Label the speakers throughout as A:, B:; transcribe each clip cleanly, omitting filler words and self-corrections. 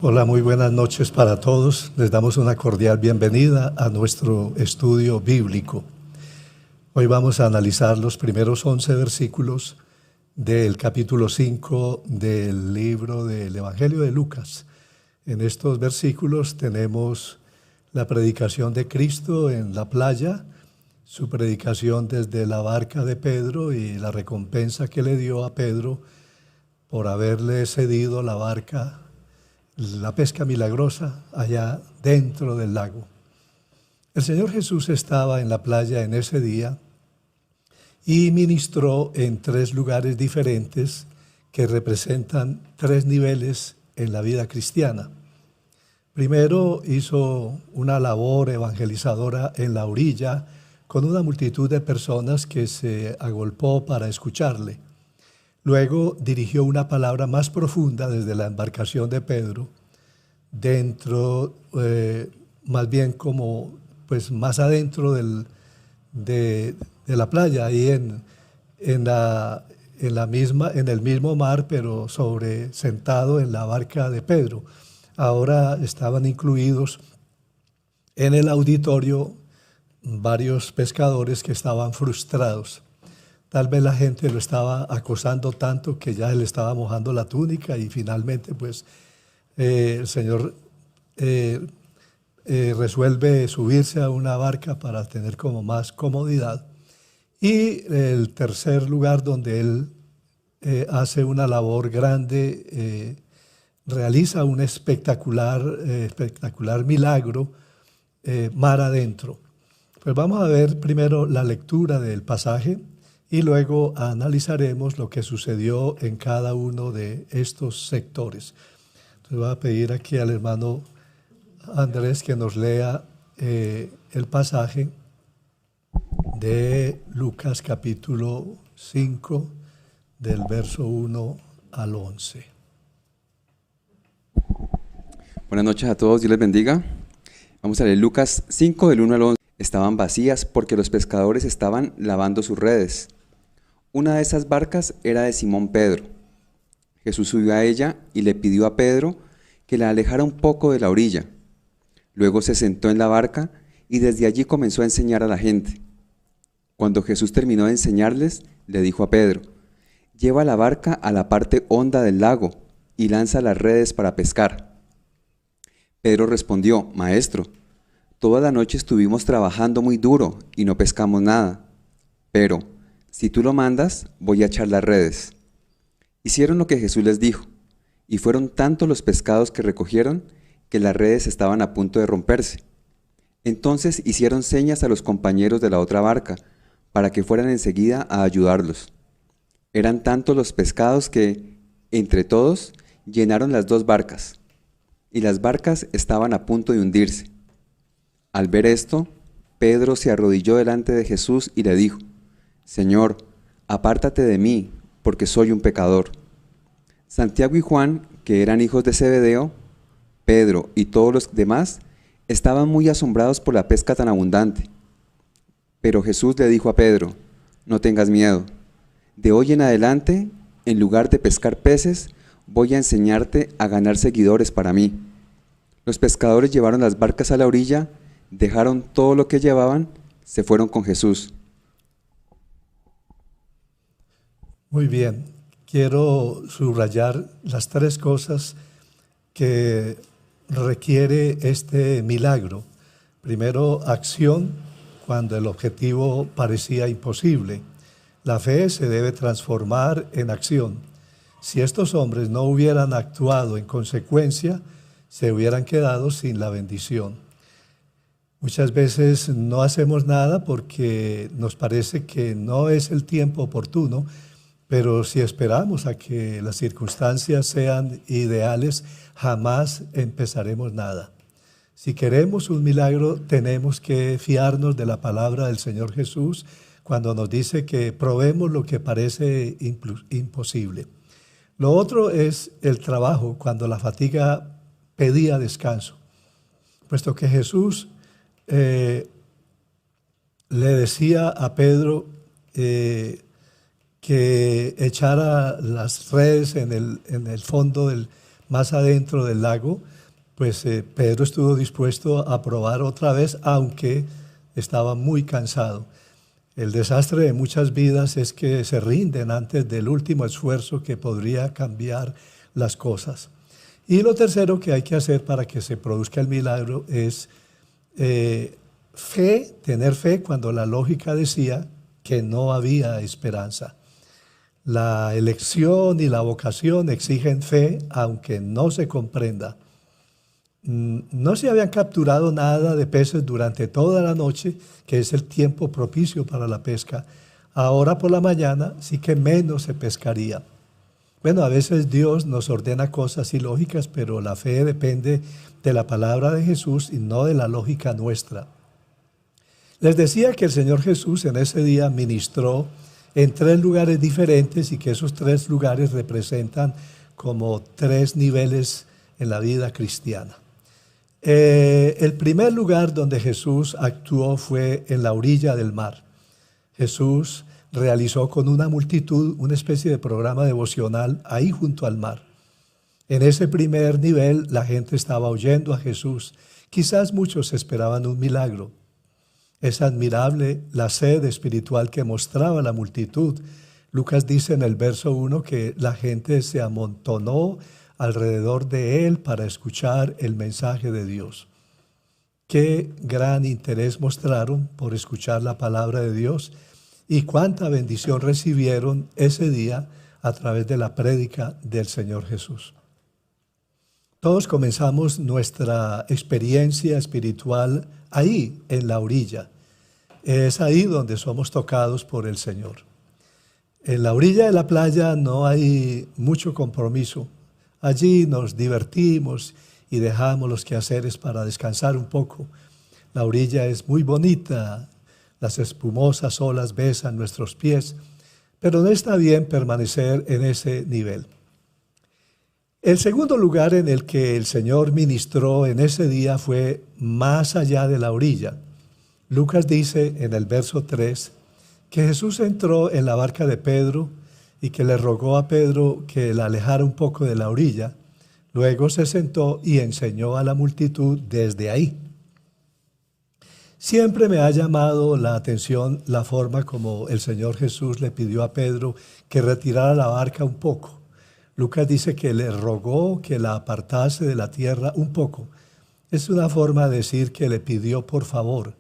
A: Hola, muy buenas noches para todos. Les damos una cordial bienvenida a nuestro estudio bíblico. Hoy vamos a analizar los primeros 11 versículos del capítulo 5 del libro del Evangelio de Lucas. En estos versículos tenemos la predicación de Cristo en la playa, su predicación desde la barca de Pedro y la recompensa que le dio a Pedro por haberle cedido la barca, la pesca milagrosa allá dentro del lago. El Señor Jesús estaba en la playa en ese día y ministró en 3 lugares diferentes que representan 3 niveles en la vida cristiana. Primero hizo una labor evangelizadora en la orilla con una multitud de personas que se agolpó para escucharle. Luego dirigió una palabra más profunda desde la embarcación de Pedro, dentro, más bien como pues más adentro de la playa, ahí en el mismo mar, pero sentado en la barca de Pedro. Ahora estaban incluidos en el auditorio varios pescadores que estaban frustrados. Tal vez la gente lo estaba acosando tanto que ya le estaba mojando la túnica y finalmente pues el Señor resuelve subirse a una barca para tener como más comodidad. Y el tercer lugar donde Él hace una labor grande, realiza un espectacular milagro mar adentro. Pues vamos a ver primero la lectura del pasaje y luego analizaremos lo que sucedió en cada uno de estos sectores. Entonces voy a pedir aquí al hermano Andrés que nos lea el pasaje de Lucas capítulo 5 del verso 1 al 11.
B: Buenas noches a todos, Dios les bendiga. Vamos a leer Lucas 5 del 1 al 11. Estaban vacías porque los pescadores estaban lavando sus redes. Una de esas barcas era de Simón Pedro. Jesús subió a ella y le pidió a Pedro que la alejara un poco de la orilla. Luego se sentó en la barca y desde allí comenzó a enseñar a la gente. Cuando Jesús terminó de enseñarles, le dijo a Pedro: «Lleva la barca a la parte honda del lago y lanza las redes para pescar». Pedro respondió: «Maestro, toda la noche estuvimos trabajando muy duro y no pescamos nada. Pero, si tú lo mandas, voy a echar las redes». Hicieron lo que Jesús les dijo, y fueron tantos los pescados que recogieron que las redes estaban a punto de romperse. Entonces hicieron señas a los compañeros de la otra barca para que fueran enseguida a ayudarlos. Eran tantos los pescados que, entre todos, llenaron las 2 barcas, y las barcas estaban a punto de hundirse. Al ver esto, Pedro se arrodilló delante de Jesús y le dijo: «Señor, apártate de mí, porque soy un pecador». Santiago y Juan, que eran hijos de Zebedeo, Pedro y todos los demás, estaban muy asombrados por la pesca tan abundante. Pero Jesús le dijo a Pedro: «No tengas miedo. De hoy en adelante, en lugar de pescar peces, voy a enseñarte a ganar seguidores para mí». Los pescadores llevaron las barcas a la orilla, dejaron todo lo que llevaban, se fueron con Jesús.
A: Muy bien, quiero subrayar las 3 cosas que requiere este milagro. Primero, acción cuando el objetivo parecía imposible. La fe se debe transformar en acción. Si estos hombres no hubieran actuado en consecuencia, se hubieran quedado sin la bendición. Muchas veces no hacemos nada porque nos parece que no es el tiempo oportuno, pero si esperamos a que las circunstancias sean ideales, jamás empezaremos nada. Si queremos un milagro, tenemos que fiarnos de la palabra del Señor Jesús cuando nos dice que probemos lo que parece imposible. Lo otro es el trabajo, cuando la fatiga pedía descanso, puesto que Jesús le decía a Pedro que echara las redes en el fondo más adentro del lago, pues Pedro estuvo dispuesto a probar otra vez, aunque estaba muy cansado. El desastre de muchas vidas es que se rinden antes del último esfuerzo que podría cambiar las cosas. Y lo tercero que hay que hacer para que se produzca el milagro es tener fe cuando la lógica decía que no había esperanza. La elección y la vocación exigen fe aunque no se comprenda. No se habían capturado nada de peces durante toda la noche, que es el tiempo propicio para la pesca. Ahora por la mañana sí que menos se pescaría. Bueno, a veces Dios nos ordena cosas ilógicas, pero la fe depende de la palabra de Jesús y no de la lógica nuestra. Les decía que el Señor Jesús en ese día ministró en 3 lugares diferentes y que esos 3 lugares representan como 3 niveles en la vida cristiana. El primer lugar donde Jesús actuó fue en la orilla del mar. Jesús realizó con una multitud una especie de programa devocional ahí junto al mar. En ese primer nivel la gente estaba oyendo a Jesús. Quizás muchos esperaban un milagro. Es admirable la sed espiritual que mostraba la multitud. Lucas dice en el verso 1 que la gente se amontonó alrededor de él para escuchar el mensaje de Dios. Qué gran interés mostraron por escuchar la palabra de Dios y cuánta bendición recibieron ese día a través de la prédica del Señor Jesús. Todos comenzamos nuestra experiencia espiritual ahí, en la orilla. Es ahí donde somos tocados por el Señor. En la orilla de la playa no hay mucho compromiso. Allí nos divertimos y dejamos los quehaceres para descansar un poco. La orilla es muy bonita, las espumosas olas besan nuestros pies, pero no está bien permanecer en ese nivel. El segundo lugar en el que el Señor ministró en ese día fue más allá de la orilla. Lucas dice en el verso 3 que Jesús entró en la barca de Pedro y que le rogó a Pedro que la alejara un poco de la orilla. Luego se sentó y enseñó a la multitud desde ahí. Siempre me ha llamado la atención la forma como el Señor Jesús le pidió a Pedro que retirara la barca un poco. Lucas dice que le rogó que la apartase de la tierra un poco. Es una forma de decir que le pidió por favor.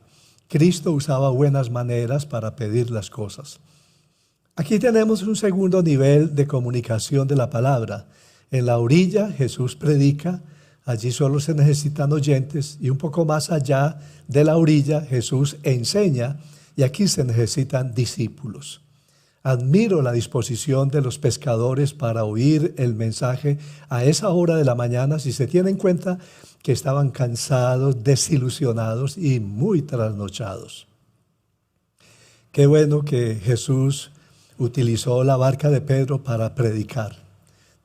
A: Cristo usaba buenas maneras para pedir las cosas. Aquí tenemos un segundo nivel de comunicación de la palabra. En la orilla Jesús predica, allí solo se necesitan oyentes, y un poco más allá de la orilla Jesús enseña, y aquí se necesitan discípulos. Admiro la disposición de los pescadores para oír el mensaje a esa hora de la mañana, si se tiene en cuenta que estaban cansados, desilusionados y muy trasnochados. Qué bueno que Jesús utilizó la barca de Pedro para predicar.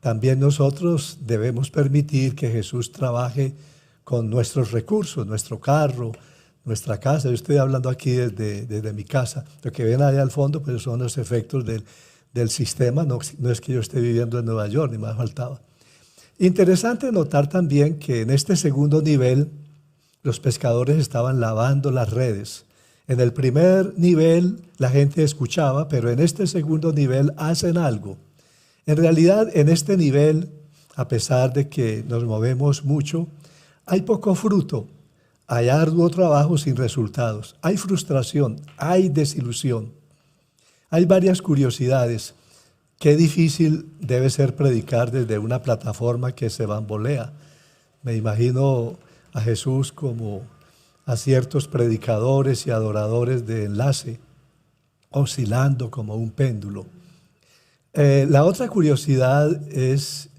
A: También nosotros debemos permitir que Jesús trabaje con nuestros recursos, nuestro carro, nuestra casa. Yo estoy hablando aquí desde mi casa. Lo que ven allá al fondo pues son los efectos del sistema. No es que yo esté viviendo en Nueva York, ni más faltaba. Interesante notar también que en este segundo nivel los pescadores estaban lavando las redes. En el primer nivel la gente escuchaba, pero en este segundo nivel hacen algo. En realidad, en este nivel, a pesar de que nos movemos mucho, hay poco fruto, hay arduo trabajo sin resultados, hay frustración, hay desilusión, hay varias curiosidades. Qué difícil debe ser predicar desde una plataforma que se bambolea. Me imagino a Jesús como a ciertos predicadores y adoradores de enlace, oscilando como un péndulo. La otra curiosidad es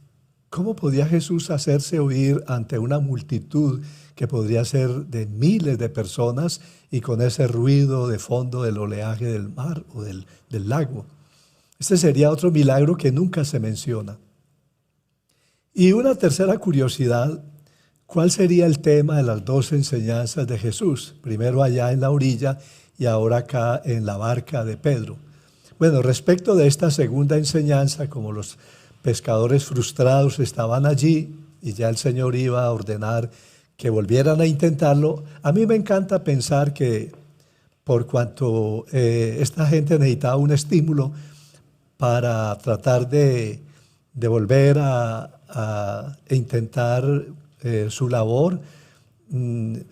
A: cómo podía Jesús hacerse oír ante una multitud que podría ser de miles de personas y con ese ruido de fondo del oleaje del mar o del lago. Este sería otro milagro que nunca se menciona. Y una tercera curiosidad, ¿cuál sería el tema de las dos enseñanzas de Jesús? Primero allá en la orilla y ahora acá en la barca de Pedro. Bueno, respecto de esta segunda enseñanza, como los pescadores frustrados estaban allí y ya el Señor iba a ordenar que volvieran a intentarlo. A mí me encanta pensar que por cuanto esta gente necesitaba un estímulo para tratar de volver a intentar su labor,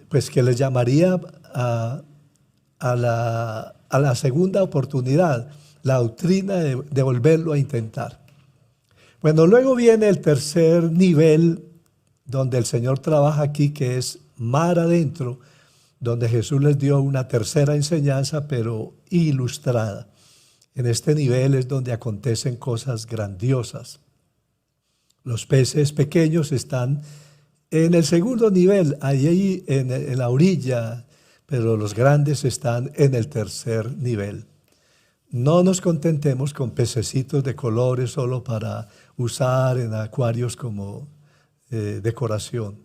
A: pues que les llamaría a la segunda oportunidad, la doctrina de volverlo a intentar. Bueno, luego viene el tercer nivel donde el Señor trabaja aquí, que es mar adentro, donde Jesús les dio una tercera enseñanza, pero ilustrada. En este nivel es donde acontecen cosas grandiosas. Los peces pequeños están en el segundo nivel, ahí en la orilla, pero los grandes están en el tercer nivel. No nos contentemos con pececitos de colores solo para usar en acuarios como decoración.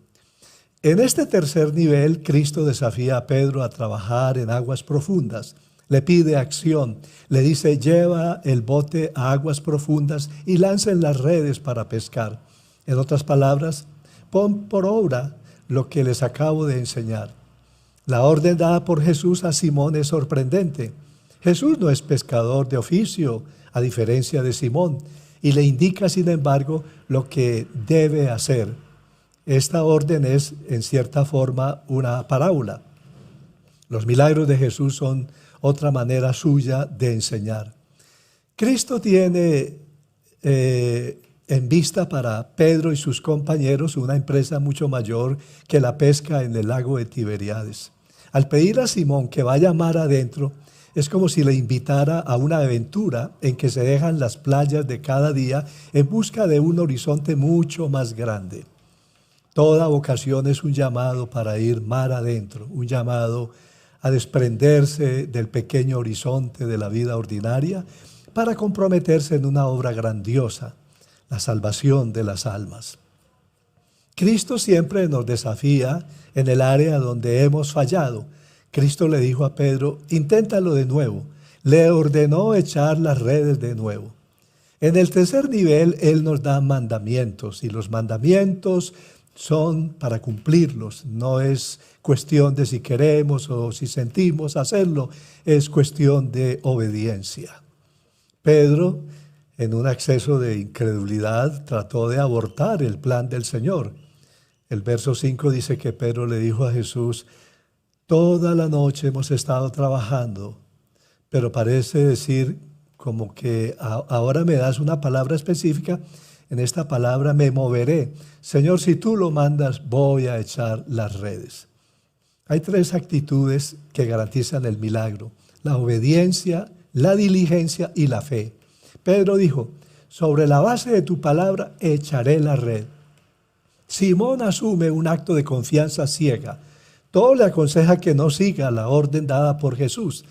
A: En este tercer nivel, Cristo desafía a Pedro a trabajar en aguas profundas. Le pide acción, le dice: lleva el bote a aguas profundas y lancen las redes para pescar. En otras palabras, pon por obra lo que les acabo de enseñar. La orden dada por Jesús a Simón es sorprendente. Jesús no es pescador de oficio, a diferencia de Simón, y le indica, sin embargo, lo que debe hacer. Esta orden es, en cierta forma, una parábola. Los milagros de Jesús son otra manera suya de enseñar. Cristo tiene en vista para Pedro y sus compañeros una empresa mucho mayor que la pesca en el lago de Tiberíades. Al pedir a Simón que vaya mar adentro, es como si le invitara a una aventura en que se dejan las playas de cada día en busca de un horizonte mucho más grande. Toda vocación es un llamado para ir mar adentro, un llamado a desprenderse del pequeño horizonte de la vida ordinaria para comprometerse en una obra grandiosa, la salvación de las almas. Cristo siempre nos desafía en el área donde hemos fallado. Cristo le dijo a Pedro: inténtalo de nuevo. Le ordenó echar las redes de nuevo. En el tercer nivel, Él nos da mandamientos, y los mandamientos son para cumplirlos. No es cuestión de si queremos o si sentimos hacerlo, es cuestión de obediencia. Pedro, en un acceso de incredulidad, trató de abortar el plan del Señor. El verso 5 dice que Pedro le dijo a Jesús: toda la noche hemos estado trabajando, pero parece decir como que ahora me das una palabra específica. En esta palabra me moveré. Señor, si tú lo mandas, voy a echar las redes. Hay tres actitudes que garantizan el milagro: la obediencia, la diligencia y la fe. Pedro dijo: sobre la base de tu palabra echaré la red. Simón asume un acto de confianza ciega. Todo le aconseja que no siga la orden dada por Jesús.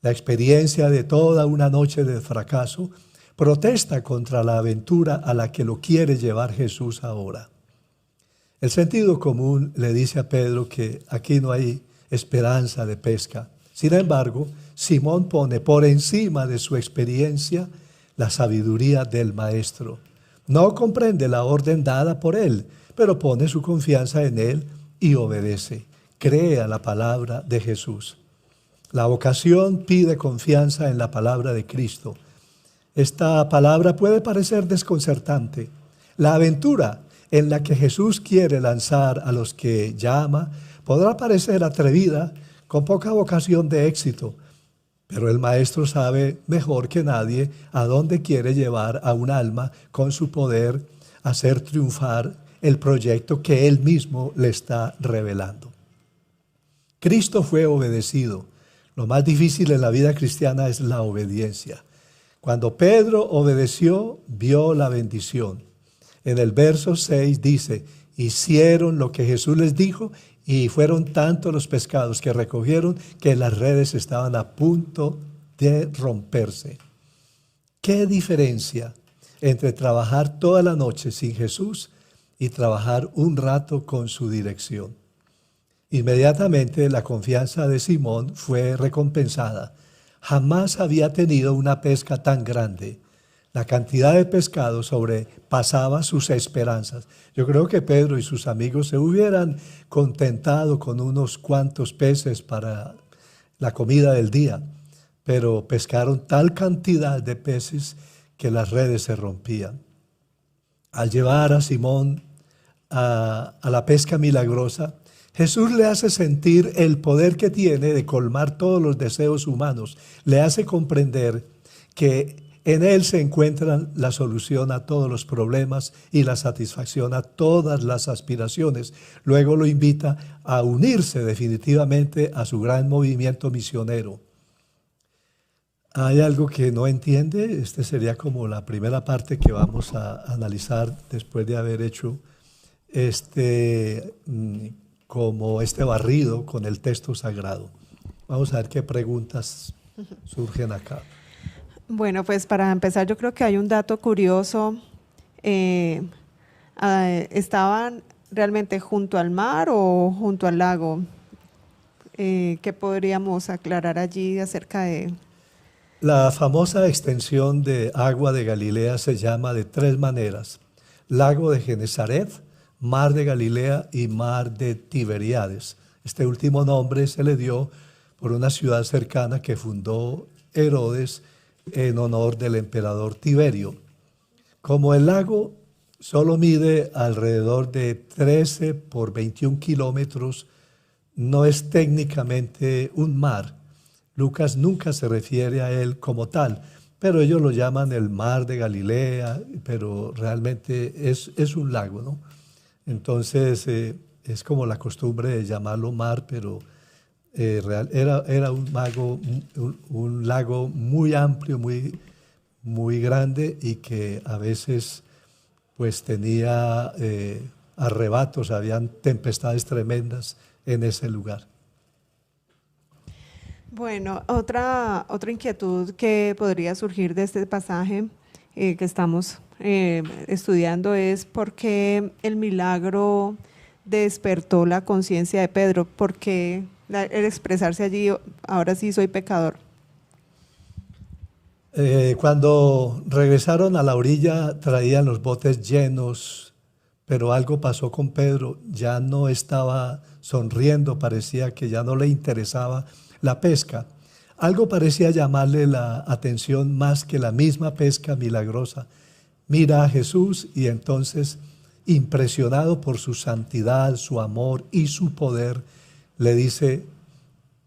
A: La experiencia de toda una noche de fracaso protesta contra la aventura a la que lo quiere llevar Jesús ahora. El sentido común le dice a Pedro que aquí no hay esperanza de pesca. Sin embargo, Simón pone por encima de su experiencia la sabiduría del Maestro. No comprende la orden dada por él, pero pone su confianza en él y obedece. Cree a la palabra de Jesús. La vocación pide confianza en la palabra de Cristo. Esta palabra puede parecer desconcertante. La aventura en la que Jesús quiere lanzar a los que llama podrá parecer atrevida, con poca vocación de éxito, pero el Maestro sabe mejor que nadie a dónde quiere llevar a un alma con su poder, hacer triunfar el proyecto que Él mismo le está revelando. Cristo fue obedecido. Lo más difícil en la vida cristiana es la obediencia. Cuando Pedro obedeció, vio la bendición. En el verso 6 dice: hicieron lo que Jesús les dijo, y fueron tantos los pescados que recogieron que las redes estaban a punto de romperse. ¿Qué diferencia entre trabajar toda la noche sin Jesús y trabajar un rato con su dirección? Inmediatamente la confianza de Simón fue recompensada. Jamás había tenido una pesca tan grande. La cantidad de pescado sobrepasaba sus esperanzas. Yo creo que Pedro y sus amigos se hubieran contentado con unos cuantos peces para la comida del día, pero pescaron tal cantidad de peces que las redes se rompían. Al llevar a Simón a la pesca milagrosa, Jesús le hace sentir el poder que tiene de colmar todos los deseos humanos. Le hace comprender que en Él se encuentra la solución a todos los problemas y la satisfacción a todas las aspiraciones. Luego lo invita a unirse definitivamente a su gran movimiento misionero. ¿Hay algo que no entiende? Esta sería como la primera parte que vamos a analizar después de haber hecho como este barrido con el texto sagrado. Vamos a ver qué preguntas surgen acá.
C: Bueno, pues para empezar yo creo que hay un dato curioso. ¿Estaban realmente junto al mar o junto al lago? ¿Qué podríamos aclarar allí acerca de...?
A: La famosa extensión de agua de Galilea se llama de tres maneras: lago de Genesaret, mar de Galilea y mar de Tiberíades. Este último nombre se le dio por una ciudad cercana que fundó Herodes en honor del emperador Tiberio. Como el lago solo mide alrededor de 13 por 21 kilómetros, no es técnicamente un mar. Lucas nunca se refiere a él como tal, pero ellos lo llaman el mar de Galilea, pero realmente es un lago, ¿no? Entonces es como la costumbre de llamarlo mar, pero era un lago muy amplio, muy grande, y que a veces pues tenía arrebatos, habían tempestades tremendas en ese lugar.
C: Bueno, otra inquietud que podría surgir de este pasaje que estamos estudiando es por qué el milagro despertó la conciencia de Pedro, por qué el expresarse allí, ahora sí soy pecador.
A: Cuando regresaron a la orilla traían los botes llenos, pero algo pasó con Pedro, ya no estaba sonriendo, parecía que ya no le interesaba la pesca. Algo parecía llamarle la atención más que la misma pesca milagrosa. Mira a Jesús y entonces, impresionado por su santidad, su amor y su poder, le dice: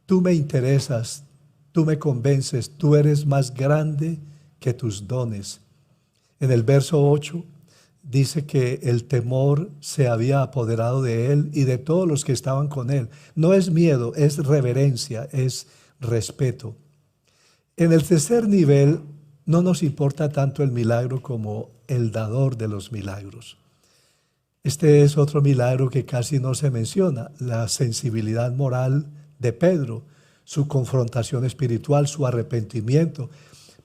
A: tú me interesas, tú me convences, tú eres más grande que tus dones. En el verso 8 dice que el temor se había apoderado de él y de todos los que estaban con él. No es miedo, es reverencia, es respeto. En el tercer nivel no nos importa tanto el milagro como el dador de los milagros. Este es otro milagro que casi no se menciona: la sensibilidad moral de Pedro, su confrontación espiritual, su arrepentimiento.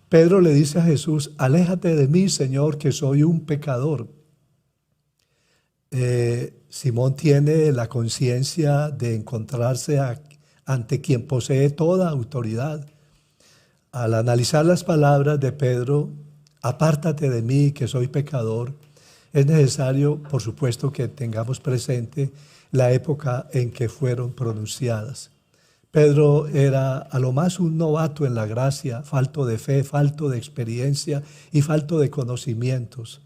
A: Pedro le dice a Jesús: aléjate de mí, Señor, que soy un pecador. Simón tiene la conciencia de encontrarse ante quien posee toda autoridad. Al analizar las palabras de Pedro, apártate de mí, que soy pecador, es necesario, por supuesto, que tengamos presente la época en que fueron pronunciadas. Pedro era a lo más un novato en la gracia, falto de fe, falto de experiencia y falto de conocimientos.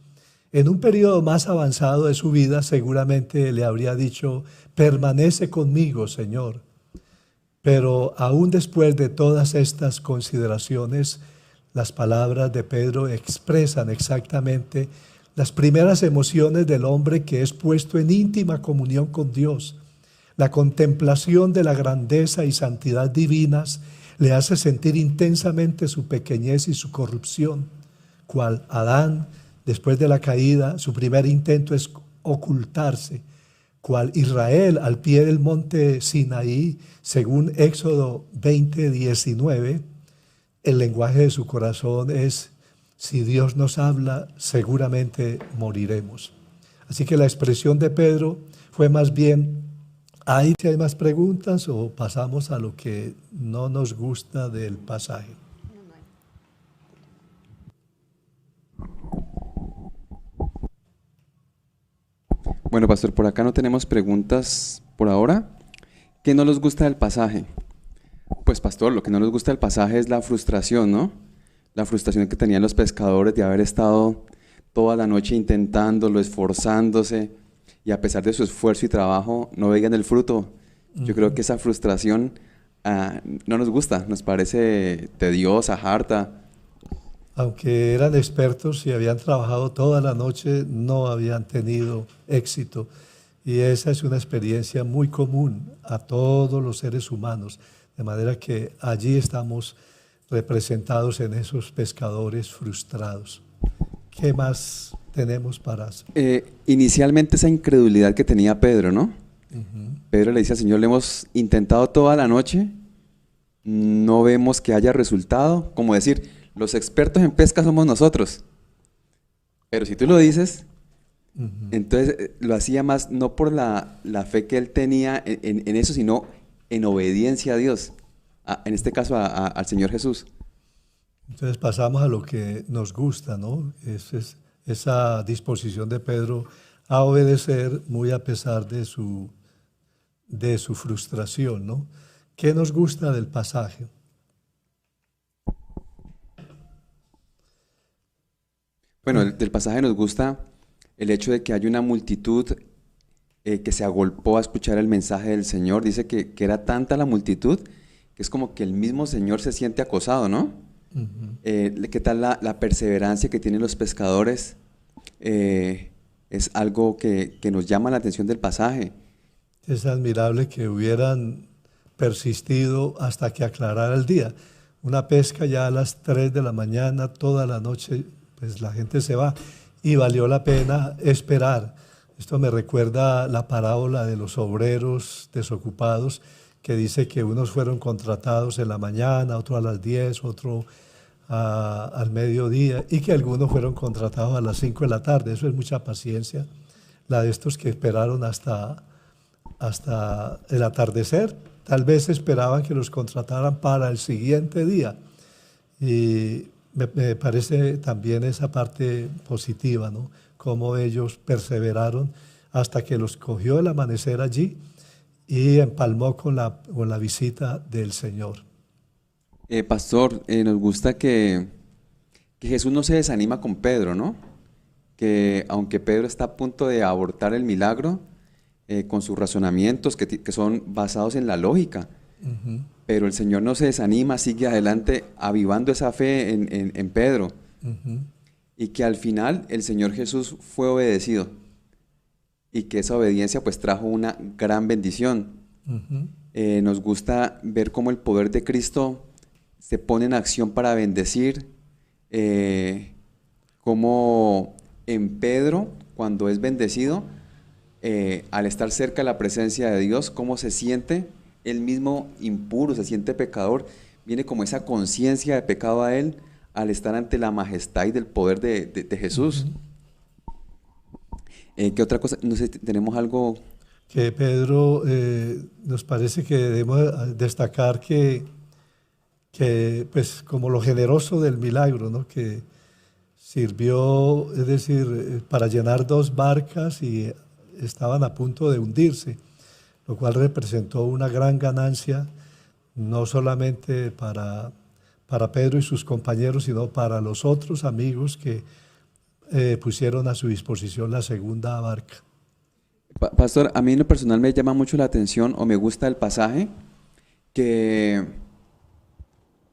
A: En un periodo más avanzado de su vida seguramente le habría dicho: permanece conmigo, Señor. Pero aún después de todas estas consideraciones, las palabras de Pedro expresan exactamente las primeras emociones del hombre que es puesto en íntima comunión con Dios. La contemplación de la grandeza y santidad divinas le hace sentir intensamente su pequeñez y su corrupción. Cual Adán, después de la caída, su primer intento es ocultarse. Cual Israel al pie del monte Sinaí, según Éxodo 20:19, el lenguaje de su corazón es: si Dios nos habla, seguramente moriremos. Así que la expresión de Pedro fue más bien: ¿hay más preguntas o pasamos a lo que no nos gusta del pasaje?
B: Bueno, pastor, por acá no tenemos preguntas por ahora. ¿Qué no nos gusta del pasaje? Pues, pastor, lo que no nos gusta del pasaje es la frustración, ¿no? La frustración que tenían los pescadores de haber estado toda la noche intentándolo, esforzándose, y a pesar de su esfuerzo y trabajo, no veían el fruto. Yo creo que esa frustración no nos gusta, nos parece tediosa, harta.
A: Aunque eran expertos y habían trabajado toda la noche, no habían tenido éxito. Y esa es una experiencia muy común a todos los seres humanos. De manera que allí estamos representados en esos pescadores frustrados. ¿Qué más tenemos para...?
B: Inicialmente esa incredulidad que tenía Pedro, ¿no? Pedro le dice al Señor, le hemos intentado toda la noche, no vemos que haya resultado. Como decir, los expertos en pesca somos nosotros. Pero si tú lo dices, entonces lo hacía más no por la fe que él tenía en eso, sino en obediencia a Dios, en este caso al Señor Jesús.
A: Entonces pasamos a lo que nos gusta, ¿no? Esa disposición de Pedro a obedecer muy a pesar de su frustración, ¿no? ¿Qué nos gusta del pasaje?
B: Bueno, del pasaje nos gusta el hecho de que hay una multitud que se agolpó a escuchar el mensaje del Señor. Dice que era tanta la multitud que es como que el mismo Señor se siente acosado, ¿no? ¿Qué tal la perseverancia que tienen los pescadores? Es algo que nos llama la atención del pasaje.
A: Es admirable que hubieran persistido hasta que aclarara el día. Una pesca ya a las 3 de la mañana, toda la noche, pues la gente se va y valió la pena esperar. Esto me recuerda la parábola de los obreros desocupados, que dice que unos fueron contratados en la mañana, otro a las 10, otro al mediodía, y que algunos fueron contratados a las 5 de la tarde. Eso es mucha paciencia, la de estos que esperaron hasta el atardecer. Tal vez esperaban que los contrataran para el siguiente día. Y me parece también esa parte positiva, ¿no? Cómo ellos perseveraron hasta que los cogió el amanecer allí y empalmó con la visita del Señor.
B: Pastor, nos gusta que Jesús no se desanima con Pedro, ¿no? Que aunque Pedro está a punto de abortar el milagro, con sus razonamientos que son basados en la lógica, pero el Señor no se desanima, sigue adelante avivando esa fe en Pedro, y que al final el Señor Jesús fue obedecido y que esa obediencia pues trajo una gran bendición. Nos gusta ver cómo el poder de Cristo se pone en acción para bendecir, como en Pedro, cuando es bendecido, al estar cerca de la presencia de Dios, cómo se siente él mismo impuro, se siente pecador, viene como esa conciencia de pecado a él al estar ante la majestad y del poder de Jesús. ¿Qué otra cosa? No sé, tenemos algo...
A: Que Pedro, nos parece que debemos destacar que pues como lo generoso del milagro, ¿no? Que sirvió, es decir, para llenar 2 barcas y estaban a punto de hundirse, lo cual representó una gran ganancia, no solamente para Pedro y sus compañeros, sino para los otros amigos que pusieron a su disposición la segunda barca.
B: Pastor, a mí en lo personal me llama mucho la atención o me gusta el pasaje que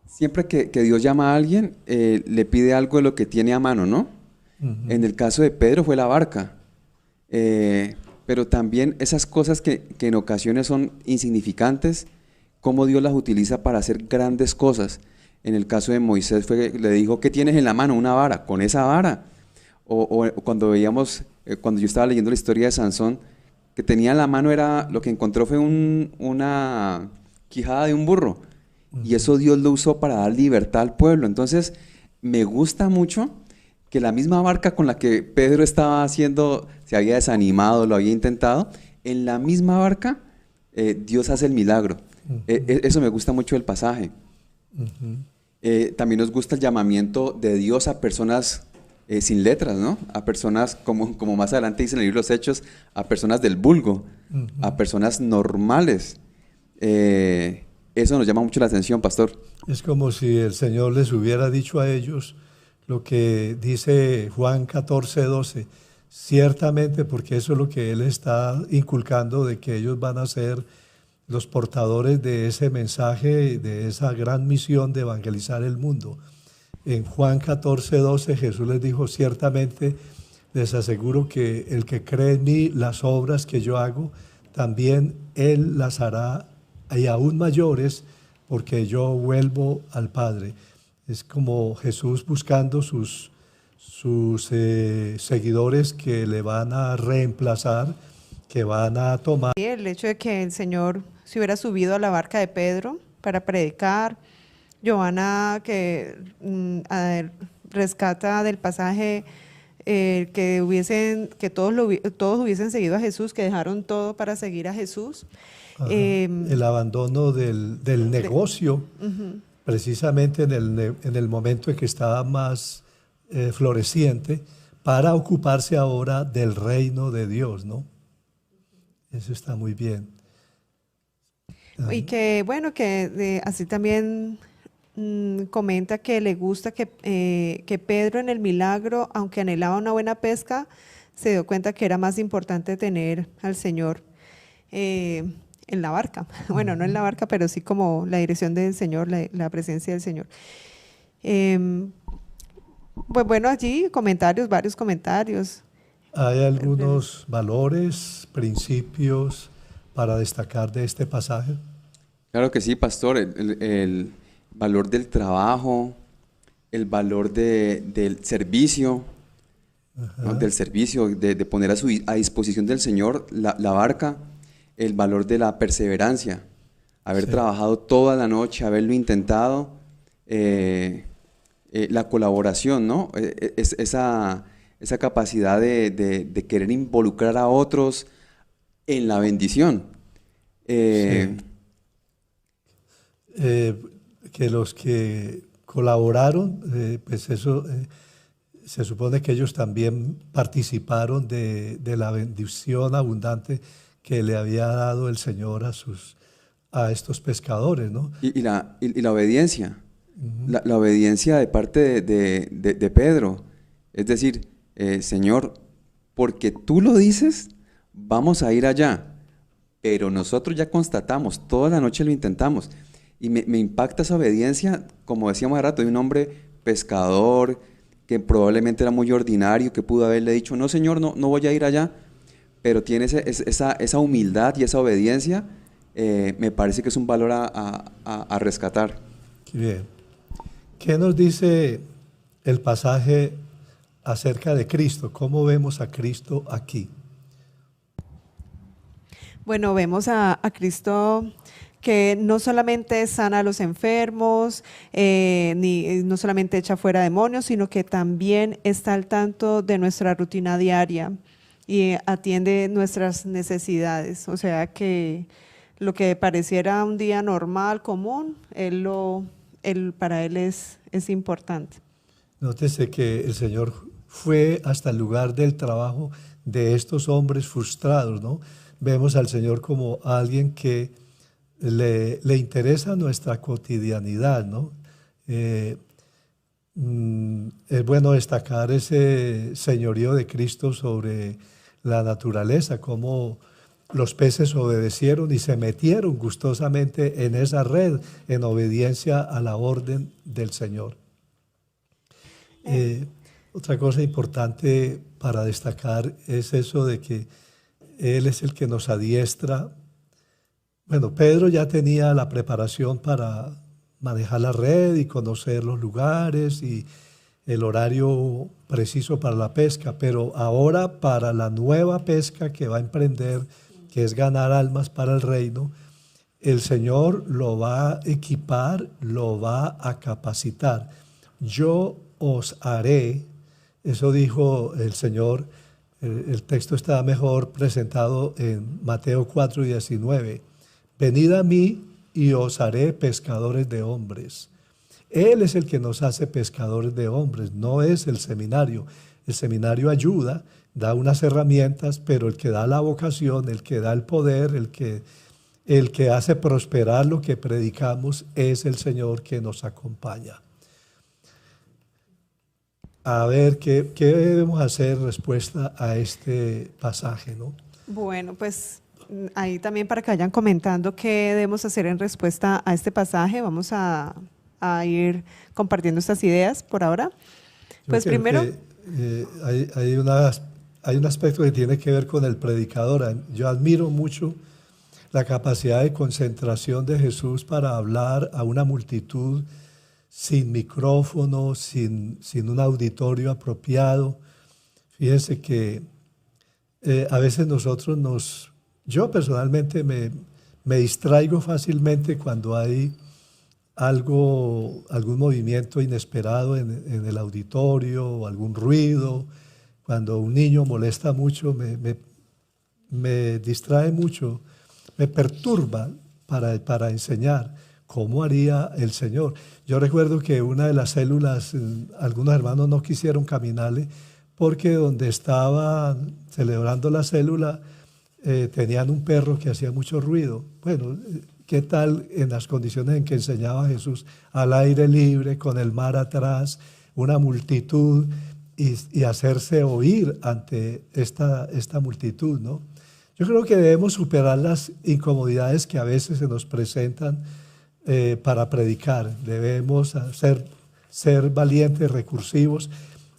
B: siempre que Dios llama a alguien, le pide algo de lo que tiene a mano, ¿no? En el caso de Pedro fue la barca, pero también esas cosas que en ocasiones son insignificantes, cómo Dios las utiliza para hacer grandes cosas. En el caso de Moisés le dijo, ¿qué tienes en la mano? Una vara. Con esa vara. O cuando veíamos, cuando yo estaba leyendo la historia de Sansón, que tenía en la mano lo que encontró fue una quijada de un burro. Y eso Dios lo usó para dar libertad al pueblo. Entonces, me gusta mucho que la misma barca con la que Pedro estaba haciendo, se había desanimado, lo había intentado, en la misma barca Dios hace el milagro. Eso me gusta mucho del pasaje. También nos gusta el llamamiento de Dios a personas sin letras, ¿no? A personas, como más adelante dice en el libro de los Hechos, a personas del vulgo, a personas normales. Eso nos llama mucho la atención, pastor.
A: Es como si el Señor les hubiera dicho a ellos lo que dice Juan 14:12, ciertamente, porque eso es lo que Él está inculcando, de que ellos van a ser los portadores de ese mensaje, de esa gran misión de evangelizar el mundo. En Juan 14:12 Jesús les dijo, ciertamente les aseguro que el que cree en mí, las obras que yo hago, también Él las hará y aún mayores, porque yo vuelvo al Padre. Es como Jesús buscando sus seguidores que le van a reemplazar, que van a tomar.
C: Sí, el hecho de que el Señor se hubiera subido a la barca de Pedro para predicar, Giovanna que rescata del pasaje que todos hubiesen seguido a Jesús, que dejaron todo para seguir a Jesús.
A: El abandono del negocio, precisamente en el momento en que estaba más floreciente, para ocuparse ahora del reino de Dios, ¿no? Eso está muy bien.
C: Y que bueno, que así también comenta que le gusta que Pedro en el milagro, aunque anhelaba una buena pesca, se dio cuenta que era más importante tener al Señor en la barca. Bueno, no en la barca, pero sí como la dirección del Señor, la presencia del Señor. Pues bueno, allí varios comentarios.
A: ¿Hay algunos valores, principios para destacar de este pasaje?
B: Claro que sí, pastor. El valor del trabajo, el valor del servicio, ¿no? Del servicio, de poner a disposición del Señor la barca, el valor de la perseverancia, haber trabajado toda la noche, haberlo intentado, la colaboración, ¿no? Esa capacidad de querer involucrar a otros en la bendición.
A: Que los que colaboraron, pues eso se supone que ellos también participaron de la bendición abundante que le había dado el Señor a estos pescadores, ¿no?
B: Y la obediencia, la obediencia de parte de Pedro, es decir, Señor, porque tú lo dices, vamos a ir allá, pero nosotros ya constatamos, toda la noche lo intentamos. Y me impacta esa obediencia, como decíamos hace rato, de un hombre pescador que probablemente era muy ordinario, que pudo haberle dicho, no Señor, no voy a ir allá, pero tiene esa humildad y esa obediencia, me parece que es un valor a rescatar.
A: Bien. ¿Qué nos dice el pasaje acerca de Cristo? ¿Cómo vemos a Cristo aquí?
C: Bueno, vemos a Cristo que no solamente sana a los enfermos, no solamente echa fuera demonios, sino que también está al tanto de nuestra rutina diaria y atiende nuestras necesidades. O sea que lo que pareciera un día normal, común, para él es importante.
A: Nótese que el Señor fue hasta el lugar del trabajo de estos hombres frustrados, ¿no? Vemos al Señor como alguien que le interesa nuestra cotidianidad, ¿no? Es bueno destacar ese señorío de Cristo sobre la naturaleza, cómo los peces obedecieron y se metieron gustosamente en esa red en obediencia a la orden del Señor. Otra cosa importante para destacar es eso de que Él es el que nos adiestra. Bueno, Pedro ya tenía la preparación para manejar la red y conocer los lugares y el horario preciso para la pesca, pero ahora para la nueva pesca que va a emprender, que es ganar almas para el reino, el Señor lo va a equipar, lo va a capacitar. Yo os haré, eso dijo el Señor, el texto está mejor presentado en Mateo 4:19. Venid a mí y os haré pescadores de hombres. Él es el que nos hace pescadores de hombres, no es el seminario. El seminario ayuda, da unas herramientas, pero el que da la vocación, el que da el poder, el que hace prosperar lo que predicamos es el Señor que nos acompaña. A ver, ¿qué debemos hacer en respuesta a este pasaje, ¿no?
C: Bueno, pues ahí también para que vayan comentando qué debemos hacer en respuesta a este pasaje, vamos a ir compartiendo estas ideas por ahora. Pues
A: Yo creo
C: primero…
A: que, hay un aspecto que tiene que ver con el predicador. Yo admiro mucho la capacidad de concentración de Jesús para hablar a una multitud sin micrófono, sin un auditorio apropiado. Fíjense que a veces yo personalmente me distraigo fácilmente cuando hay algún movimiento inesperado en el auditorio o algún ruido. Cuando un niño molesta mucho, me distrae mucho, me perturba para enseñar. ¿Cómo haría el Señor? Yo recuerdo que una de las células, algunos hermanos no quisieron caminarle porque donde estaban celebrando la célula tenían un perro que hacía mucho ruido. Bueno, ¿qué tal en las condiciones en que enseñaba Jesús? Al aire libre, con el mar atrás, una multitud y hacerse oír ante esta multitud, ¿no? Yo creo que debemos superar las incomodidades que a veces se nos presentan para predicar. Debemos ser valientes, recursivos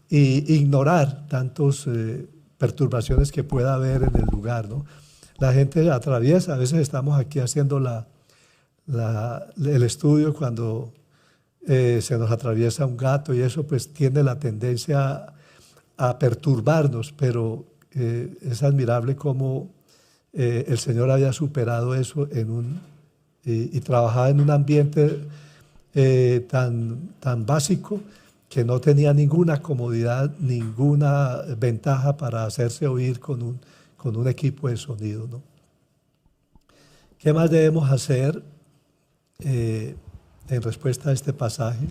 A: e ignorar tantas perturbaciones que pueda haber en el lugar, ¿no? La gente atraviesa, a veces estamos aquí haciendo el estudio cuando se nos atraviesa un gato y eso pues tiene la tendencia a perturbarnos, pero es admirable cómo el Señor había superado eso y trabajaba en un ambiente tan básico que no tenía ninguna comodidad, ninguna ventaja para hacerse oír con un equipo de sonido, ¿no? ¿Qué más debemos hacer en respuesta a este pasaje?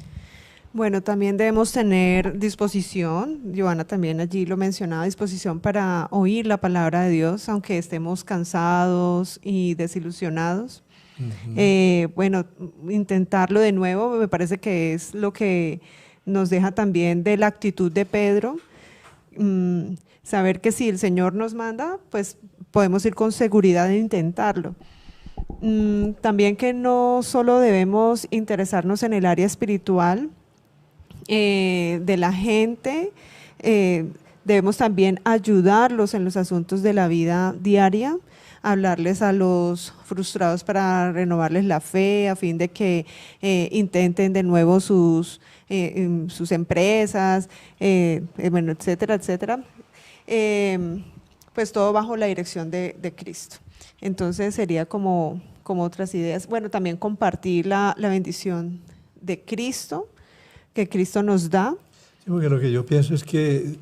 C: Bueno, también debemos tener disposición, Giovanna también allí lo mencionaba, disposición para oír la palabra de Dios, aunque estemos cansados y desilusionados. Bueno, intentarlo de nuevo me parece que es lo que nos deja también de la actitud de Pedro. Saber que si el Señor nos manda, pues podemos ir con seguridad en intentarlo. También que no solo debemos interesarnos en el área espiritual de la gente, debemos también ayudarlos en los asuntos de la vida diaria, hablarles a los frustrados para renovarles la fe, a fin de que intenten de nuevo sus empresas, bueno, etcétera, etcétera. Pues todo bajo la dirección de Cristo. Entonces sería como otras ideas. Bueno, también compartir la bendición de Cristo, que Cristo nos da.
A: Sí, porque lo que yo pienso es que,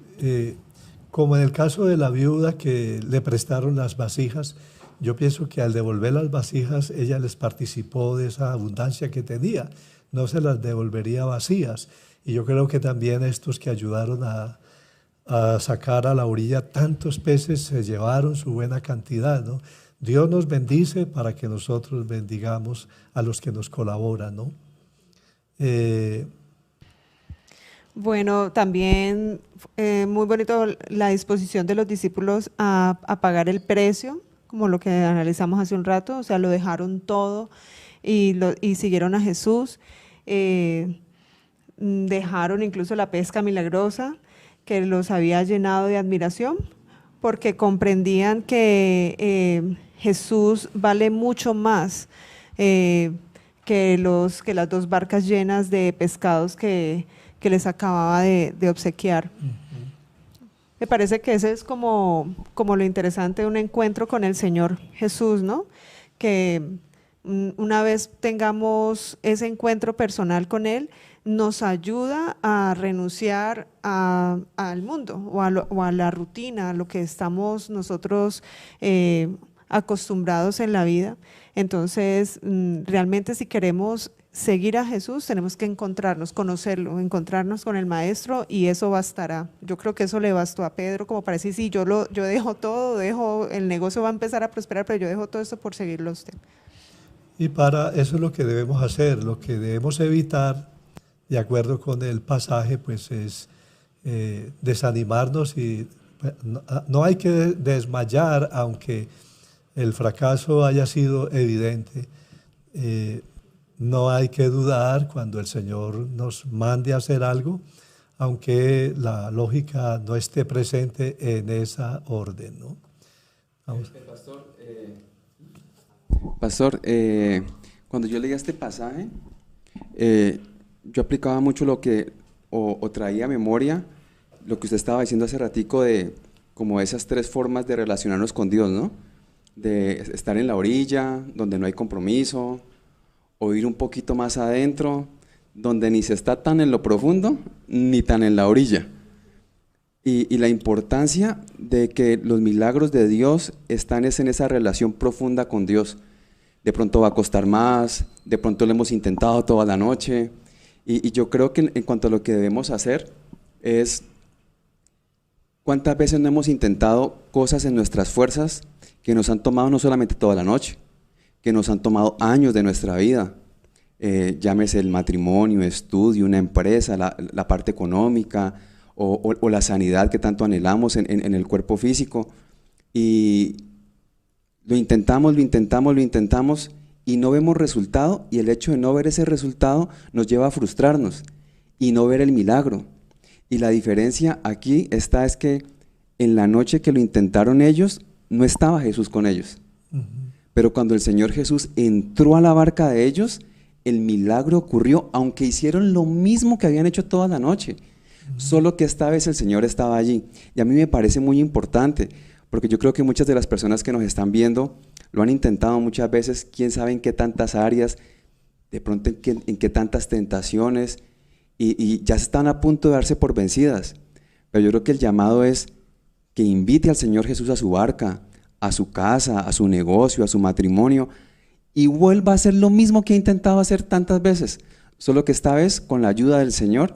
A: como en el caso de la viuda que le prestaron las vasijas, yo pienso que al devolver las vasijas, ella les participó de esa abundancia que tenía, no se las devolvería vacías. Y yo creo que también estos que ayudaron a sacar a la orilla tantos peces se llevaron su buena cantidad, ¿no? Dios nos bendice para que nosotros bendigamos a los que nos colaboran, ¿no?
C: Bueno, también muy bonito la disposición de los discípulos a pagar el precio, como lo que analizamos hace un rato, o sea, lo dejaron todo y siguieron a Jesús, dejaron incluso la pesca milagrosa que los había llenado de admiración, porque comprendían que Jesús vale mucho más que las 2 barcas llenas de pescados que les acababa de obsequiar. Me parece que ese es como lo interesante de un encuentro con el Señor Jesús, ¿no? Que una vez tengamos ese encuentro personal con Él, nos ayuda a renunciar al mundo o a la rutina, a lo que estamos nosotros acostumbrados en la vida. Entonces, realmente si queremos seguir a Jesús tenemos que encontrarnos, conocerlo, encontrarnos con el Maestro, y eso bastará. Yo creo que eso le bastó a Pedro como para decir, sí, yo dejo todo, el negocio va a empezar a prosperar, pero yo dejo todo esto por seguirlo a usted.
A: Y para eso es lo que debemos hacer, lo que debemos evitar, de acuerdo con el pasaje, pues es desanimarnos y no hay que desmayar, aunque el fracaso haya sido evidente. No hay que dudar cuando el Señor nos mande a hacer algo, aunque la lógica no esté presente en esa orden, ¿no? Vamos.
B: Pastor, cuando yo leía este pasaje, yo aplicaba mucho lo que, o traía a memoria lo que usted estaba diciendo hace ratico de como esas tres formas de relacionarnos con Dios, ¿no? De estar en la orilla, donde no hay compromiso, o ir un poquito más adentro, donde ni se está tan en lo profundo, ni tan en la orilla. Y la importancia de que los milagros de Dios están en esa relación profunda con Dios. De pronto va a costar más, de pronto lo hemos intentado toda la noche, y yo creo que en cuanto a lo que debemos hacer es, ¿cuántas veces no hemos intentado cosas en nuestras fuerzas que nos han tomado no solamente toda la noche, que nos han tomado años de nuestra vida? Llámese el matrimonio, estudio, una empresa, la parte económica, o la sanidad que tanto anhelamos en el cuerpo físico, y lo intentamos y no vemos resultado, y el hecho de no ver ese resultado nos lleva a frustrarnos y no ver el milagro. Y la diferencia aquí está es que en la noche que lo intentaron ellos, no estaba Jesús con ellos. Pero cuando el Señor Jesús entró a la barca de ellos, el milagro ocurrió, aunque hicieron lo mismo que habían hecho toda la noche. Solo que esta vez el Señor estaba allí. Y a mí me parece muy importante, porque yo creo que muchas de las personas que nos están viendo lo han intentado muchas veces, quién sabe en qué tantas áreas, de pronto en qué tantas tentaciones, y ya están a punto de darse por vencidas. Pero yo creo que el llamado es que invite al Señor Jesús a su barca, a su casa, a su negocio, a su matrimonio, y vuelva a hacer lo mismo que ha intentado hacer tantas veces, solo que esta vez con la ayuda del Señor,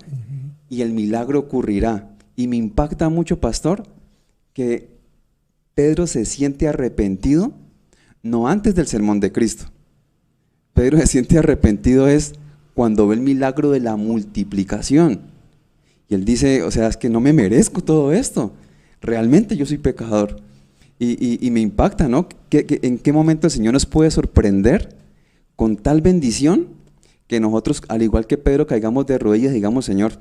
B: y el milagro ocurrirá. Y me impacta mucho, pastor, que Pedro se siente arrepentido, no antes del sermón de Cristo. Pedro se siente arrepentido es cuando ve el milagro de la multiplicación. Y él dice, o sea, es que no me merezco todo esto. Realmente yo soy pecador. Y me impacta, ¿no? ¿En qué momento el Señor nos puede sorprender con tal bendición que nosotros, al igual que Pedro, caigamos de rodillas y digamos, Señor,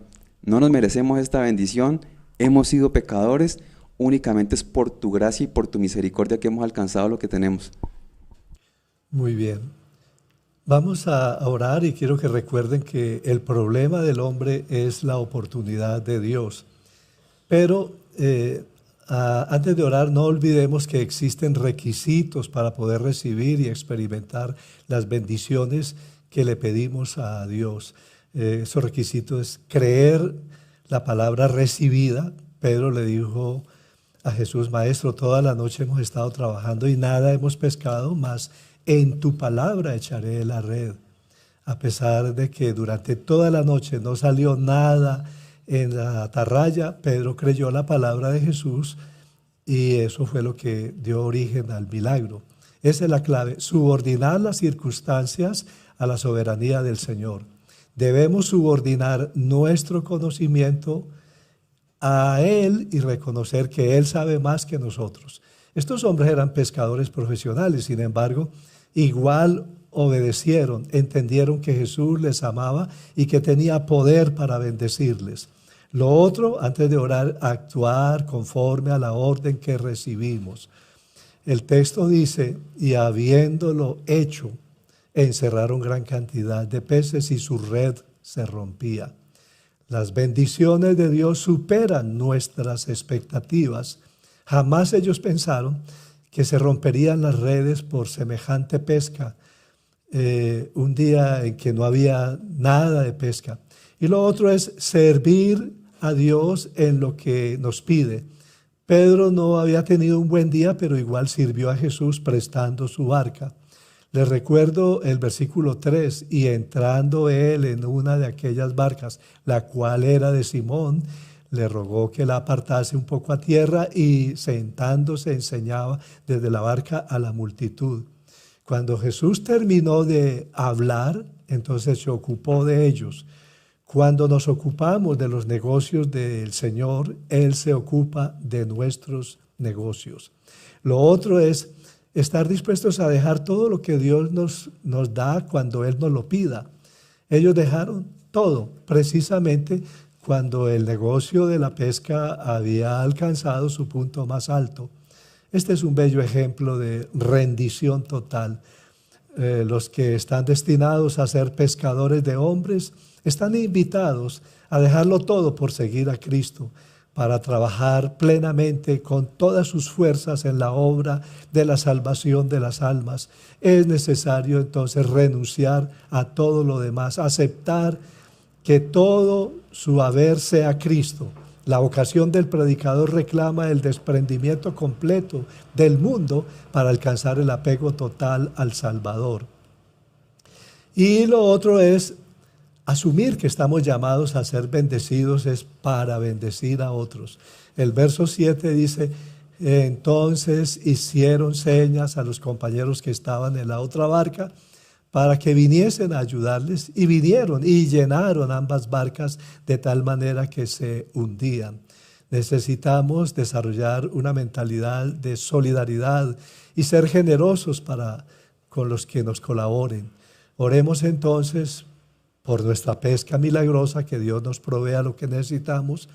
B: no nos merecemos esta bendición, hemos sido pecadores, únicamente es por tu gracia y por tu misericordia que hemos alcanzado lo que tenemos?
A: Muy bien. Vamos a orar y quiero que recuerden que el problema del hombre es la oportunidad de Dios. Pero antes de orar, no olvidemos que existen requisitos para poder recibir y experimentar las bendiciones que le pedimos a Dios. Esos requisitos es creer la palabra recibida. Pedro le dijo a Jesús, Maestro, toda la noche hemos estado trabajando y nada hemos pescado, mas en tu palabra echaré la red. A pesar de que durante toda la noche no salió nada en la atarraya, Pedro creyó la palabra de Jesús y eso fue lo que dio origen al milagro. Esa es la clave, subordinar las circunstancias a la soberanía del Señor. Debemos subordinar nuestro conocimiento a Él y reconocer que Él sabe más que nosotros. Estos hombres eran pescadores profesionales, sin embargo, igual obedecieron, entendieron que Jesús les amaba y que tenía poder para bendecirles. Lo otro, antes de orar, actuar conforme a la orden que recibimos. El texto dice, y habiéndolo hecho, encerraron gran cantidad de peces y su red se rompía. Las bendiciones de Dios superan nuestras expectativas. Jamás ellos pensaron que se romperían las redes por semejante pesca, un día en que no había nada de pesca. Y lo otro es servir a Dios en lo que nos pide. Pedro no había tenido un buen día, pero igual sirvió a Jesús prestando su barca. Les recuerdo el versículo 3, y entrando él en una de aquellas barcas, la cual era de Simón, le rogó que la apartase un poco a tierra y sentándose enseñaba desde la barca a la multitud. Cuando Jesús terminó de hablar, entonces se ocupó de ellos. Cuando nos ocupamos de los negocios del Señor, Él se ocupa de nuestros negocios. Lo otro es estar dispuestos a dejar todo lo que Dios nos da cuando Él nos lo pida. Ellos dejaron todo, precisamente cuando el negocio de la pesca había alcanzado su punto más alto. Este es un bello ejemplo de rendición total. Los que están destinados a ser pescadores de hombres están invitados a dejarlo todo por seguir a Cristo, para trabajar plenamente con todas sus fuerzas en la obra de la salvación de las almas. Es necesario entonces renunciar a todo lo demás, aceptar que todo su haber sea Cristo. La vocación del predicador reclama el desprendimiento completo del mundo para alcanzar el apego total al Salvador. Y lo otro es asumir que estamos llamados a ser bendecidos es para bendecir a otros. El verso 7 dice, entonces hicieron señas a los compañeros que estaban en la otra barca para que viniesen a ayudarles, y vinieron y llenaron ambas barcas de tal manera que se hundían. Necesitamos desarrollar una mentalidad de solidaridad y ser generosos con los que nos colaboren. Oremos entonces por nuestra pesca milagrosa, que Dios nos provea lo que necesitamos.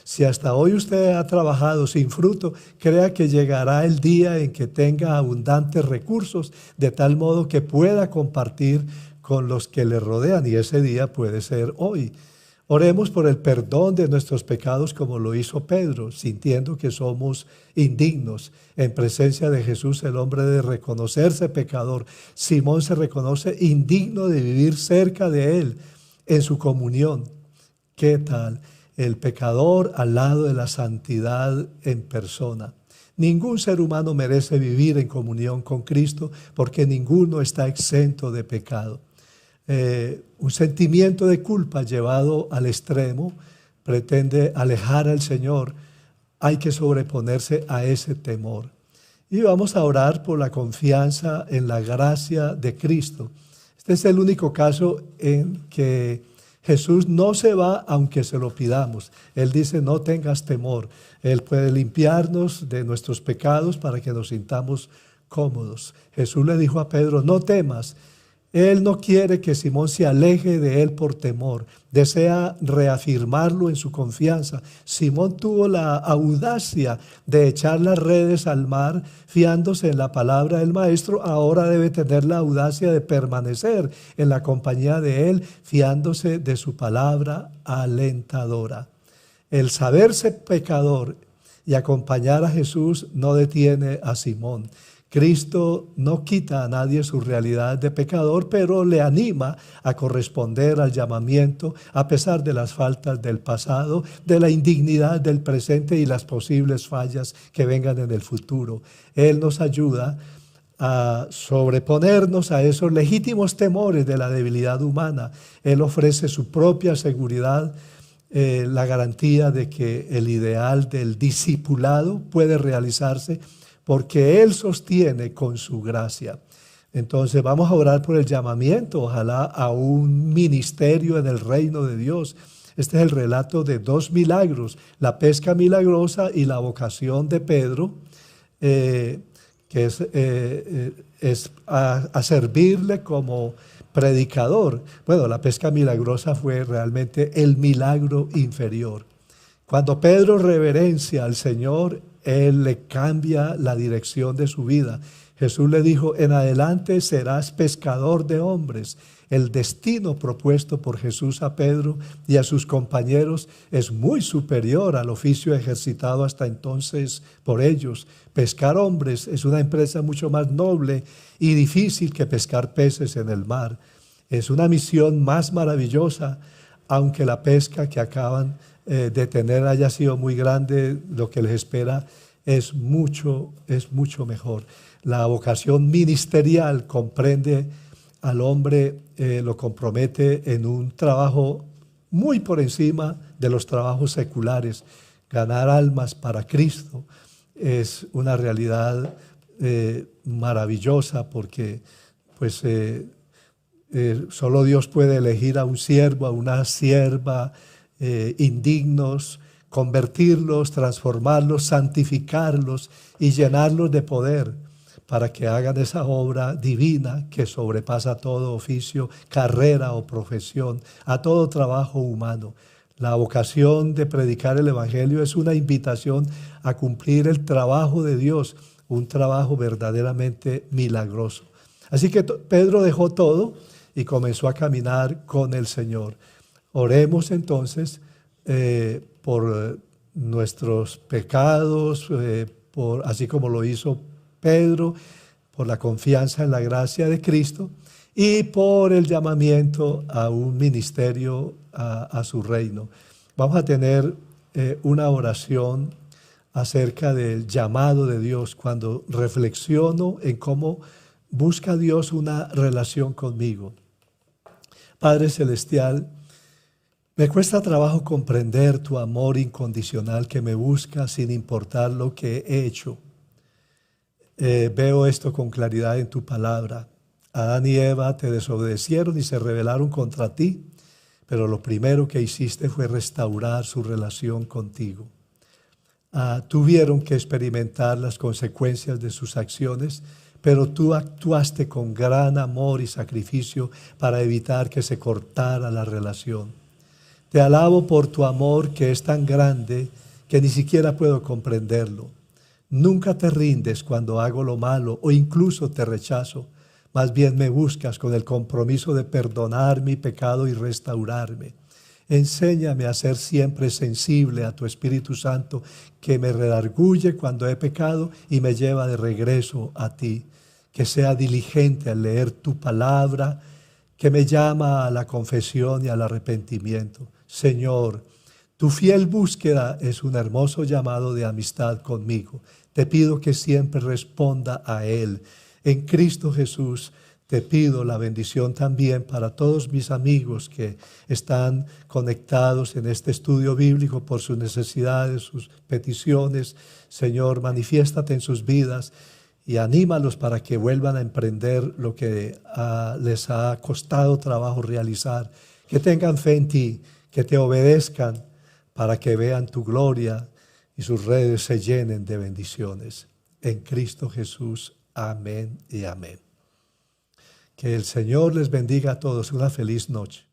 A: Si hasta hoy usted ha trabajado sin fruto, crea que llegará el día en que tenga abundantes recursos, de tal modo que pueda compartir con los que le rodean, y ese día puede ser hoy. Oremos por el perdón de nuestros pecados como lo hizo Pedro, sintiendo que somos indignos. En presencia de Jesús, el hombre de reconocerse pecador, Simón se reconoce indigno de vivir cerca de él en su comunión. ¿Qué tal? El pecador al lado de la santidad en persona. Ningún ser humano merece vivir en comunión con Cristo, porque ninguno está exento de pecado. Un sentimiento de culpa llevado al extremo pretende alejar al Señor. Hay que sobreponerse a ese temor. Y vamos a orar por la confianza en la gracia de Cristo. Este es el único caso en que Jesús no se va aunque se lo pidamos. Él dice, no tengas temor. Él puede limpiarnos de nuestros pecados para que nos sintamos cómodos. Jesús le dijo a Pedro, no temas. Él no quiere que Simón se aleje de él por temor. Desea reafirmarlo en su confianza. Simón tuvo la audacia de echar las redes al mar fiándose en la palabra del Maestro. Ahora debe tener la audacia de permanecer en la compañía de él, fiándose de su palabra alentadora. El saberse pecador y acompañar a Jesús no detiene a Simón. Cristo no quita a nadie su realidad de pecador, pero le anima a corresponder al llamamiento a pesar de las faltas del pasado, de la indignidad del presente y las posibles fallas que vengan en el futuro. Él nos ayuda a sobreponernos a esos legítimos temores de la debilidad humana. Él ofrece su propia seguridad, la garantía de que el ideal del discipulado puede realizarse porque Él sostiene con su gracia. Entonces vamos a orar por el llamamiento, ojalá a un ministerio en el reino de Dios. Este es el relato de dos milagros, la pesca milagrosa y la vocación de Pedro, que es a servirle como predicador. Bueno, la pesca milagrosa fue realmente el milagro inferior. Cuando Pedro reverencia al Señor, Él le cambia la dirección de su vida. Jesús le dijo, en adelante serás pescador de hombres. El destino propuesto por Jesús a Pedro y a sus compañeros es muy superior al oficio ejercitado hasta entonces por ellos. Pescar hombres es una empresa mucho más noble y difícil que pescar peces en el mar. Es una misión más maravillosa, aunque la pesca que acaban de tener haya sido muy grande, lo que les espera es mucho mejor. La vocación ministerial comprende al hombre, lo compromete en un trabajo muy por encima de los trabajos seculares. Ganar almas para Cristo es una realidad maravillosa, porque pues solo Dios puede elegir a un siervo, a una sierva indignos, convertirlos, transformarlos, santificarlos y llenarlos de poder para que hagan esa obra divina que sobrepasa todo oficio, carrera o profesión, a todo trabajo humano. La vocación de predicar el Evangelio es una invitación a cumplir el trabajo de Dios, un trabajo verdaderamente milagroso. Así que Pedro dejó todo y comenzó a caminar con el Señor. Oremos entonces por nuestros pecados, así como lo hizo Pedro, por la confianza en la gracia de Cristo y por el llamamiento a un ministerio a su reino. Vamos a tener una oración acerca del llamado de Dios cuando reflexiono en cómo busca Dios una relación conmigo. Padre Celestial, me cuesta trabajo comprender tu amor incondicional que me busca sin importar lo que he hecho. Veo esto con claridad en tu palabra. Adán y Eva te desobedecieron y se rebelaron contra ti, pero lo primero que hiciste fue restaurar su relación contigo. Tuvieron que experimentar las consecuencias de sus acciones, pero tú actuaste con gran amor y sacrificio para evitar que se cortara la relación. Te alabo por tu amor que es tan grande que ni siquiera puedo comprenderlo. Nunca te rindes cuando hago lo malo o incluso te rechazo. Más bien me buscas con el compromiso de perdonar mi pecado y restaurarme. Enséñame a ser siempre sensible a tu Espíritu Santo, que me redarguye cuando he pecado y me lleva de regreso a ti. Que sea diligente al leer tu palabra, que me llama a la confesión y al arrepentimiento. Señor, tu fiel búsqueda es un hermoso llamado de amistad conmigo. Te pido que siempre responda a él. En Cristo Jesús te pido la bendición también para todos mis amigos que están conectados en este estudio bíblico por sus necesidades, sus peticiones. Señor, manifiéstate en sus vidas y anímalos para que vuelvan a emprender lo que les ha costado trabajo realizar. Que tengan fe en ti, que te obedezcan para que vean tu gloria y sus redes se llenen de bendiciones. En Cristo Jesús. Amén y amén. Que el Señor les bendiga a todos. Una feliz noche.